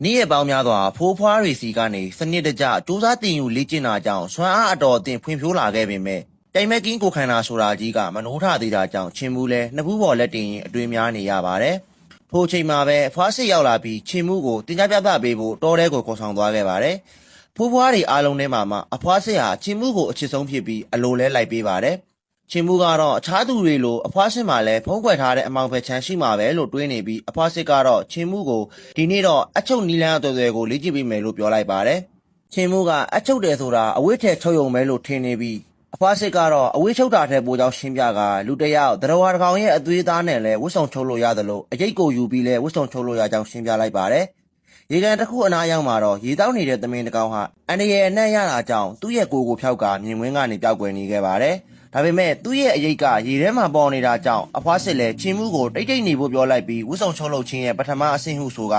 နေ့ရက်ပေါင်းများစွာဖိုးဖွားတွေစီကနေစနစ်တကျစူးစမ်းတင်ယူလေ့ကျင့်တာကြောင့်စွမ်းအားအတော်အသင့်ဖွံ့ဖြိုးလာခဲ့ပေမဲ့တိုင်မက်ကင်းကိုခန္ဓာဆိုတာကြီးကမနှိုးထသေးတာကြောင့်ချင်းမှုလဲနှစ်ဖူးပေါ်လက်တင်ရင်အတွင်းများနေရပါတယ်။ဖိုးချိန်မှာပဲဖွားစစ်ရောက်လာပြီးချင်းမှုကိုတင်ကြပြသပေးဖို့တောထဲကိုခေါ်ဆောင်သွားခဲ့ပါတယ်။ဖိုးဖွားတွေအားလုံးထဲမှာအဖွားစစ်ဟာချင်းမှုကိုအချစ်ဆုံးဖြစ်ပြီးအလိုလဲလိုက်ပေးပါတယ်။ချင်းမှုကတော့အခြားသူတွေလိုအဖွားစစ်မှာလည်းဖုံးကွယ်ထားတဲ့အမောင်ဖက်ချမ်းရှိမှာပဲလို့တွေးနေပြီးအဖွားစစ်ကတော့ချင်းမှုကိုဒီနေ့တော့အချုပ်နီလန်းအသွယ်သွယ်ကိုလေ့ကျင့်ပေးမယ်လို့ပြောလိုက်ပါတယ်။ချင်းမှုကအချုပ်တယ်ဆိုတာအဝိထဲချုပ်ယုံပဲလို့ထင်နေပြီးအဖွားစစ်ကတော့အဝိချုပ်တာတဲ့ပိုးကြောင့်ရှင်းပြကလူတယောက်တရဝါတကောင်ရဲ့အသွေးသားနဲ့လည်းဝှစုံချုပ်လို့ရတယ်လို့အရေးကိုယူပြီးလဲဝှစုံချုပ်လို့ရကြောင်းရှင်းပြလိုက်ပါတယ်။ရေကန်တစ်ခုအနားရောက်မှာတော့ရေတောက်နေတဲ့သမင်တစ်ကောင်ဟာအန်ဒီရဲ့အနှံ့ရတာကြောင့်သူ့ရဲ့ကိုယ်ကိုဖျောက်ကမြင်ကွင်းကနေပျောက်ကွယ်နေခဲ့ပါတယ်။ဒါပေမဲ့သူ့ရဲ့အရေးကရေထဲမှာပေါ်နေတာကြောင့်အဖွားစစ်လည်းချင်းမှုကိုတိတ်တိတ်နေဖို့ပြောလိုက်ပြီးဝှစုံချုပ်လို့ချင်းရဲ့ပထမအဆင့်ဟုဆိုက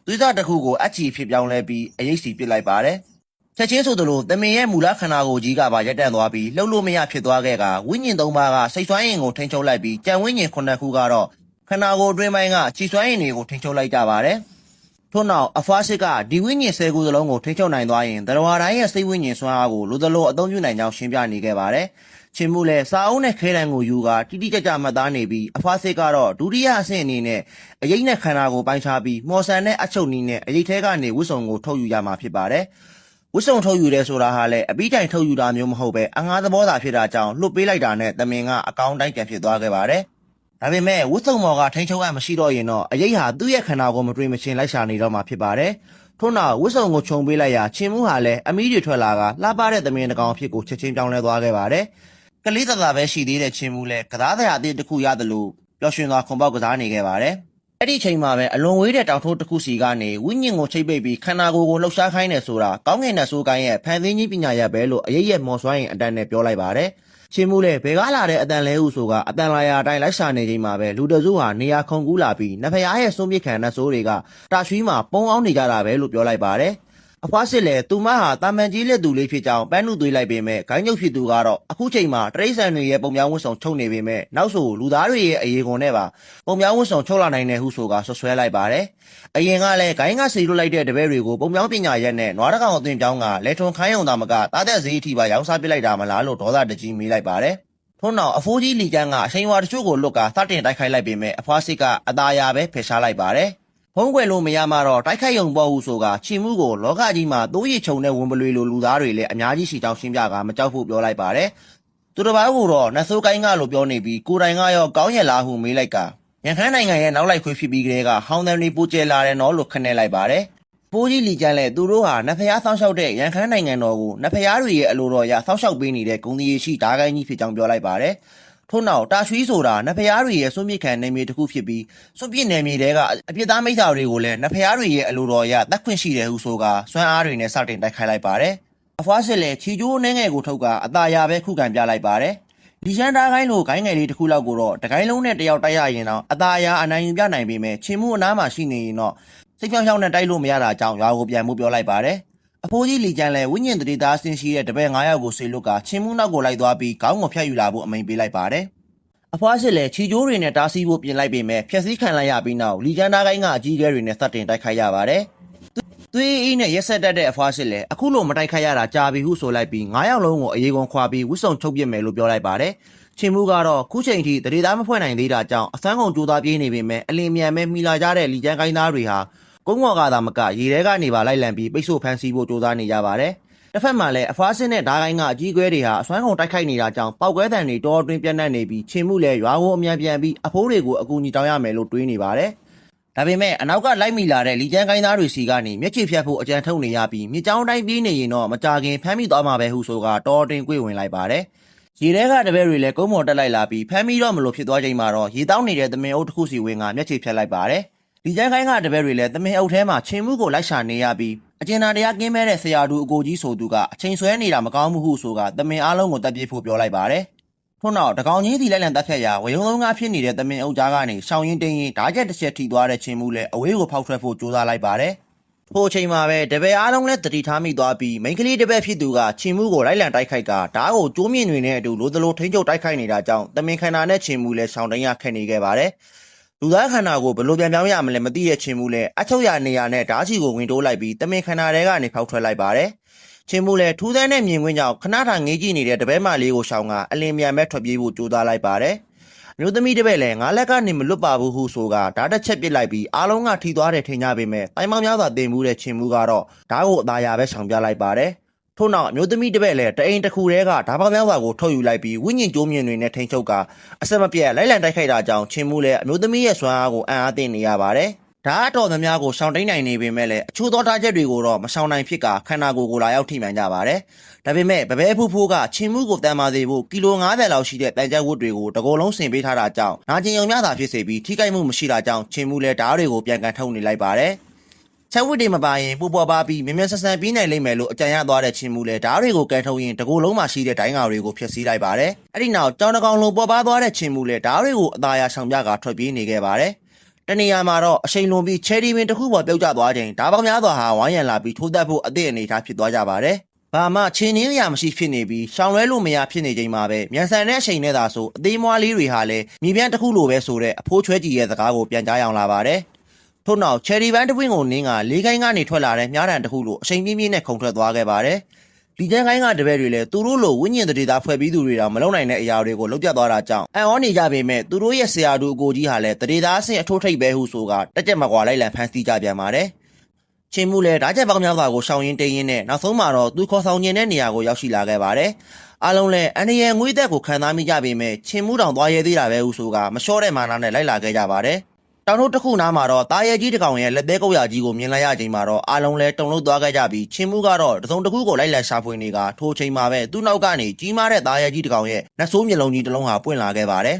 သွေးသားတစ်ခုကိုအချီဖြစ်ပြောင်းလဲပြီးအရေးစီပစ်လိုက်ပါတယ်။ချက်ချင်းဆိုသလိုသမင်ရဲ့မူလခန္ဓာကိုယ်ကြီးကပါရက်တန့်သွားပြီးလှုပ်လို့မရဖြစ်သွားခဲ့ကဝိညာဉ်၃ပါးကစိတ်ဆွမ်းရင်ကိုထိန်းချုပ်လိုက်ပြီးကြံဝိညာဉ်9ခုကတော့ခန္ဓာကိုယ်အတွင်းပိုင်းကခြေဆွမ်းရင်တွေကိုထိန်းချုပ်လိုက်ကြပါတယ်။ထို့နောက်အဖွားစစ်ကဒီဝိညာဉ်10ခုစလုံးကိုထိန်းချုပ်နိုင်သွားရင်တရဝါတိုင်းရဲ့စိတ်ဝိညာဉ်စွမ်းအားကိုလိုသလိုအသုံးပြုနိုင်ကြောင်းရှင်းပြနေခဲ့ပါတယ်။ချင်းမှုလဲစာအုပ်နဲ့ခဲတံကိုယူကတိတိကျကျမှတ်သားနေပြီးအဖွားစစ်ကတော့ဒုတိယအဆင့်အနေနဲ့အရေးနဲ့ခန္ဓာကိုပိုင်းခြားပြီးမော်ဆန်နဲ့အချုပ်နီးနဲ့အရေးထဲကနေဝှစုံကိုထုတ်ယူရမှာဖြစ်ပါတယ်။ဝှစုံထုတ်ယူတဲ့ဆိုတာဟာလည်းအပိတိုင်ထုတ်ယူတာမျိုးမဟုတ်ပဲအငှားသဘောသာဖြစ်တာကြောင့်လွတ်ပေးလိုက်တာနဲ့တမင်ကအကောင်းတိုင်းပြန်ဖြစ်သွားခဲ့ပါတယ်။ဒါပေမဲ့ဝှစုံမော်ကထိန်းချုပ်အပ်မရှိတော့ရင်တော့အရေးဟာသူ့ရဲ့ခန္ဓာကိုယ်မတွေ့မချင်းလိုက်ရှာနေတော့မှာဖြစ်ပါတယ်။ထို့နောက်ဝှစုံကိုခြုံပေးလိုက်ရာချင်းမှုဟာလည်းအမီးတွေထွက်လာကလှပတဲ့တမင်တစ်ကောင်အဖြစ်ကိုချက်ချင်းပြောင်းလဲသွားခဲ့ပါတယ်။ကလေးသာသာပဲရှိသေးတဲ့ချင်းမှုလဲကစားတဲ့အသေးတစ်ခုရတယ်လို့ပျော်ရွှင်စွာခုံပေါက်ကစားနေခဲ့ပါတယ်။အဲ့ဒီချိန်မှာပဲအလွန်ဝေးတဲ့တောင်ထိုးတစ်ခုစီကနေဝိညာဉ်ကိုချိတ်ပိတ်ပြီးခန္ဓာကိုယ်ကိုလှုပ်ရှားခိုင်းနေဆိုတာကောင်းကင်နဲ့ဆိုးကိုင်းရဲ့ဖန်သင်းကြီးပညာရပ်ပဲလို့အရေးရဲ့မော်စွမ်းရင်အတန်နဲ့ပြောလိုက်ပါတယ်။ချင်းမှုလဲဘယ်ကလာတဲ့အတန်လဲဟုဆိုကအတန်လာရာအတိုင်းလိုက်ရှာနေချိန်မှာပဲလူတစုဟာနေရာခုန်ကူးလာပြီးနဖျားရဲ့စွန့်ပစ်ခံနှဆိုးတွေကတာရွှီမှာပုံအောင်နေကြတာပဲလို့ပြောလိုက်ပါတယ်။အဖွားစစ်လဲသူမဟာတာမန်ကြီးလက်သူလေးဖြစ်ကြောင်းပန်းနုသွေးလိုက်ပေမဲ့ဂိုင်းညုတ်ဖြစ်သူကတော့အခုချိန်မှာတရိษံတွေရဲ့ပုံပြောင်းဝတ်ဆောင်ချုပ်နေပေမဲ့နောက်ဆိုလူသားတွေရဲ့အရေးကုန်နဲ့ပါပုံပြောင်းဝတ်ဆောင်ချုပ်လာနိုင်တယ်ဟုဆိုကဆွဆွဲလိုက်ပါတယ်။အရင်ကလည်းဂိုင်းကစီလွတ်လိုက်တဲ့တပည့်တွေကိုပုံပြောင်းပညာရက်နဲ့နွားတကောင်အသွင်ပြောင်းကလဲထွန်ခိုင်းအောင်သာမကတားတဲ့ဈေးအထိပါရောင်းစားပစ်လိုက်တာမလားလို့ဒေါသတကြီးမေးလိုက်ပါတယ်။ထို့နောက်အဖိုးကြီးလီကျန်းကအချိန်ဝါတချို့ကိုလွတ်ကစတင်တိုက်ခိုက်လိုက်ပေမဲ့အဖွားစစ်ကအသာယာပဲဖယ်ရှားလိုက်ပါတယ်။ဖုံးကွယ်လို့မရမှတော့တိုက်ခိုက်ရုံပေါ့ဟုဆိုကချီမှုကိုလောကကြီးမှာတိုးရီချုံတဲ့ဝင်ပလွေလိုလူသားတွေလည်းအများကြီးရှိကြောင်းရှင်းပြကမကြောက်ဖို့ပြောလိုက်ပါတယ်။သူတစ်ပါးကတော့နတ်ဆိုးကိုင်းကလို့ပြောနေပြီးကိုတိုင်ကရောကောင်းရလားဟုမေးလိုက်ကရန်ခမ်းနိုင်ငံရဲ့နောက်လိုက်ခွေးဖြစ်ပြီးကလေးကဟောင်းတန်တွေပူကျဲလာတယ်နော်လို့ခနဲ့လိုက်ပါတယ်။ပိုးကြီးလီကျန်းလဲသူတို့ဟာနတ်ဖျားဆောင်းလျှောက်တဲ့ရန်ခမ်းနိုင်ငံတော်ကိုနတ်ဖျားတွေရဲ့အလိုတော်ရဆောင်းလျှောက်ပေးနေတဲ့ဂုံတီရှိဓာကိုင်းကြီးဖြစ်ကြောင်းပြောလိုက်ပါတယ်။ထို့နောက်တာရွှီဆိုတာနတ်ဖျားတွေရဲ့စွန့်ပစ်ခံနေမြေတစ်ခုဖြစ်ပြီးစွန့်ပစ်နေမြေတွေကအပြစ်သားမိစ္ဆာတွေကိုလည်းနတ်ဖျားတွေရဲ့အလိုတော်ရတတ်ခွင့်ရှိတယ်ဟုဆိုကစွမ်းအားတွေနဲ့စတင်တိုက်ခိုက်လိုက်ပါတယ်။အဖွားစစ်လည်းချီကျိုးနှဲငယ်ကိုထုတ်ကအသာယာပဲခုခံပြလိုက်ပါတယ်။ဒီရှမ်းသားကိုင်းလိုဂိုင်းငယ်လေးတစ်ခုလောက်ကိုတော့တကိုင်းလုံးနဲ့တယောက်တိုက်ရရင်တော့အသာယာအနိုင်ယူပြနိုင်ပေမဲ့ချင်းမှုအနားမှာရှိနေရင်တော့စိတ်ဖြောင်းဖြောင်းနဲ့တိုက်လို့မရတာကြောင့်ရွာကိုပြန်မှုပြောလိုက်ပါတယ်။အဖိုးကြီးလီကျန်းလဲဝိညာဉ်တတိသားဆင်းရှိတဲ့တပည့်9ယောက်ကိုဆေလွတ်ကချင်းမှုနောက်ကိုလိုက်သွားပြီးခေါင်းကိုဖျက်ယူလာဖို့အမိန်ပေးလိုက်ပါတယ်။အဖွားစစ်လည်းချီကျိုးတွေနဲ့တားဆီးဖို့ပြင်လိုက်ပေမဲ့ဖျက်ဆီးခံလိုက်ရပြီးနောက်လီကျန်းသားကိုင်းကအကြီးအကဲတွေနဲ့စတင်တိုက်ခိုက်ရပါတယ်။သွေးအေးနဲ့ရက်ဆက်တတ်တဲ့အဖွားစစ်လည်းအခုလိုမတိုက်ခိုက်ရတာကြာပြီဟုဆိုလိုက်ပြီး9ယောက်လုံးကိုအရေးကုန်ခွာပြီးဝှစုံချုပ်ပစ်မယ်လို့ပြောလိုက်ပါတယ်။ချင်းမှုကတော့ခုချိန်ထိတရေသားမဖွဲ့နိုင်သေးတာကြောင့်အဆန်းကုန်ကြိုးစားပြေးနေပေမဲ့အလင်းမြန်မဲ့မိလာကြတဲ့လီကျန်းကိုင်းသားတွေဟာကုန်းပေါ်ကသာမကရေထဲကနေပါလိုက်လံပြီးပိတ်ဆို့ဖမ်းဆီးဖို့ကြိုးစားနေကြပါတယ်။တစ်ဖက်မှာလည်းအဖွားစစ်နဲ့ဓာကိုင်းကအကြီးအကဲတွေဟာအစွမ်းကုန်တိုက်ခိုက်နေတာကြောင့်ပောက်ကွဲတံတွေတောအတွင်းပြန့်နှံ့နေပြီးချင်းမှုလည်းရွာကိုအမြန်ပြန်ပြီးအဖိုးတွေကိုအကူအညီတောင်းရမယ်လို့တွေးနေပါတယ်။ဒါပေမဲ့အနောက်ကလိုက်မိလာတဲ့လီကျန်းကိုင်းသားတွေစီကနေမျက်ခြေဖြတ်ဖို့အကြံထုတ်နေရပြီးမြစ်ကြောင်းတိုင်းပြေးနေရင်တော့မကြခင်ဖမ်းမိသွားမှာပဲဟုဆိုကတောအတွင်းကွေ့ဝင်လိုက်ပါတယ်။ရေထဲကတပည့်တွေလည်းကုန်းပေါ်တက်လိုက်လာပြီးဖမ်းမိတော့မလို့ဖြစ်သွားချိန်မှာတော့ရေတောင်းနေတဲ့သမင်အုပ်တစ်ခုစီဝင်ကမျက်ခြေဖြတ်လိုက်ပါတယ်။လီကျန်းကိုင်းကတပည့်တွေလည်းသမင်အုပ်ထဲမှာချင်းမှုကိုလိုက်ရှာနေရပြီးအကျဉ်းသားတရားကင်းမဲ့တဲ့ဆရာတူအကိုကြီးဆိုသူကအချိန်ဆွဲနေတာမကောင်းမှုဟုဆိုကသမင်အားလုံးကိုတက်ပြစ်ဖို့ပြောလိုက်ပါတယ်။ထို့နောက်တကောင်ကြီးစီလိုက်လံတက်ခတ်ရာဝယုံလုံးကားဖြစ်နေတဲ့သမင်အုပ်ကြားကနေရှောင်းရင်တင်းရင်ဓာချက်တစ်ချက်ထိသွားတဲ့ချင်းမှုလည်းအဝေးကိုဖောက်ထွက်ဖို့ကြိုးစားလိုက်ပါတယ်။ထို့ချိန်မှာပဲတပည့်အားလုံးလည်းတတိထားမိသွားပြီးမိန်းကလေးတပည့်ဖြစ်သူကချင်းမှုကိုလိုက်လံတိုက်ခိုက်ကဓာတ်ကိုကျိုးမြင့်တွေနဲ့အတူလိုသလိုထိန်းချုပ်တိုက်ခိုက်နေတာကြောင့်သမင်ခန္ဓာနဲ့ချင်းမှုလည်းရှောင်းတင်းရခက်နေခဲ့ပါတယ်။ လူသားခန္ဓာကိုဘလို့ပြန်ပြောင်းရမလဲမသိတဲ့ချင်းမှုလဲအချုပ်ရနေရနဲ့ဓာတ်ချီကိုဝင်တိုးလိုက်ပြီးတမင်ခန္ဓာတွေကနေဖောက်ထွက်လိုက်ပါတယ်ချင်းမှုလဲထူးဆန်းတဲ့မြင်ကွင်းကြောင့်ခဏထာငေးကြည့်နေတဲ့တပည့်မလေးကိုရှောင်းကအလင်းမြန်မဲ့ထွက်ပြေးဖို့ကြိုးစားလိုက်ပါတယ်မျိုးသမီးတပည့်လည်းငါလက်ကနေမလွတ်ပါဘူးဟုဆိုကဓာတ်တစ်ချက်ပစ်လိုက်ပြီးအားလုံးကထီသွားတယ်ထင်ကြပေမဲ့တိုင်မောင်များစွာတင်မှုတဲ့ချင်းမှုကတော့ဓာတ်ကိုအသာရပဲဆောင်ပြလိုက်ပါတယ်ထို့နောက်မျိုးသမီးတပည့်လည်းတအိမ်တစ်ခုတည်းကဓာတ်ပေါင်းများစွာကိုထုတ်ယူလိုက်ပြီးဝိညာဉ်ကျိုးမြင်တွေနဲ့ထိန်ချုပ်ကအဆက်မပြတ်လိုက်လံတိုက်ခိုက်တာကြောင့်ချင်းမှုလည်းအမျိုးသမီးရဲ့စွမ်းအားကိုအံ့အားသင့်နေရပါတယ်ဓာတ်အတော်များများကိုရှောင်တိန်နိုင်နေပေမဲ့လည်းအချို့သောထားချက်တွေကိုတော့မရှောင်နိုင်ဖြစ်ကခန္ဓာကိုယ်ကိုလာရောက်ထိမှန်ကြပါတယ်ဒါပေမဲ့ဗပဲဖူးဖူးကချင်းမှုကိုတန်မာစေဖို့ကီလို90လောက်ရှိတဲ့တန်ကြပ်ဝတ်တွေကိုတကောလုံးဆင်ပေးထားတာကြောင့်နာကျင်ုံများသာဖြစ်စေပြီးထိခိုက်မှုမရှိတာကြောင့်ချင်းမှုလည်းဓာတ်တွေကိုပြန်ကန်ထုတ်နေလိုက်ပါတယ်ချက်ဝတ်တွေမပါရင်ပူပေါ်ပါပြီးမြ мян ဆန်ဆန်ပြီးနိုင်လိမ့်မယ်လို့အကြံရသွားတဲ့ချင်းမှုလဲဓာတ်တွေကိုကန်ထုတ်ရင်တကောလုံးမှာရှိတဲ့ဒိုင်းငါတွေကိုဖျက်ဆီးလိုက်ပါတယ်အဲ့ဒီနောက်ကြောင်တကောင်လုံးပေါ်ပါသွားတဲ့ချင်းမှုလဲဓာတ်တွေကိုအသာရဆောင်ပြကထွက်ပြေးနေခဲ့ပါတယ်တနေရာမှာတော့အချိန်လွန်ပြီးချယ်ရီပင်တစ်ခုပေါ်ပြုတ်ကျသွားချိန်ဓာတ်ပေါင်းများစွာဟာဝိုင်းရံလာပြီးထိုးတက်ဖို့အသည့်အနေထားဖြစ်သွားကြပါတယ်ဘာမှချင်းနှင်းရမရှိဖြစ်နေပြီးရှောင်လွဲလို့မရဖြစ်နေချိန်မှာပဲမြန်ဆန်တဲ့အချိန်နဲ့သာဆိုအသေးမွားလေးတွေဟာလည်းမြေပြန့်တစ်ခုလိုပဲဆိုတဲ့အဖိုးချွဲကြီးရဲ့စကားကိုပြန်ကြားအောင်လာပါတယ်ထို့နောက်ချယ်ရီပန်းတစ်ပွင့်ကိုနင်းကလေးခိုင်းကနေထွက်လာတဲ့မြားတံတစ်ခုလိုအချိန်ပြင်းပြင်းနဲ့ခုန်ထွက်သွားခဲ့ပါတယ်ဒီကျန်းကိုင်းကတပည့်တွေလည်းသူတို့လိုဝိညာဉ်တရေသားဖွဲ့ပြီးသူတွေတောင်မလုံနိုင်တဲ့အရာတွေကိုလောက်ကျသွားတာကြောင့်အံ့ဩနေကြပေမဲ့သူတို့ရဲ့ဆရာတူအကိုကြီးဟာလည်းတရေသားအဆင့်အထိုးထိပ်ပဲဟုဆိုကတက်ကြက်မကွာလိုက်လံဖမ်းဆီးကြပြန်ပါတယ်ချင်းမှုလည်းဓာတ်ချက်ပေါင်းများစွာကိုရှောင်ရင်းတိန်ရင်းနဲ့နောက်ဆုံးမှာတော့သူခေါ်ဆောင်ခြင်းတဲ့နေရာကိုရောက်ရှိလာခဲ့ပါတယ်အားလုံးလည်းအန်ဒီရဲ့ငွေသက်ကိုခံစားမိကြပေမဲ့ချင်းမှုတောင်သွားရဲသေးတာပဲဟုဆိုကမလျှော့တဲ့မာနနဲ့လိုက်လာခဲ့ကြပါတယ်တောင်ထုတ်တစ်ခုနားမှာတော့တာရဲကြီးတစ်ကောင်ရဲ့လက်သေးကုတ်ရကြီးကိုမြင်လိုက်ရချိန်မှာတော့အားလုံးလဲတုန်လှုပ်သွားခဲ့ကြပြီးချင်းမှုကတော့တစုံတစ်ခုကိုလိုက်လံရှာဖွေနေကထိုချိန်မှာပဲသူ့နောက်ကနေကြီးမားတဲ့တာရဲကြီးတစ်ကောင်ရဲ့နှဆိုးမျက်လုံးကြီးတစ်လုံးဟာပွင့်လာခဲ့ပါတယ်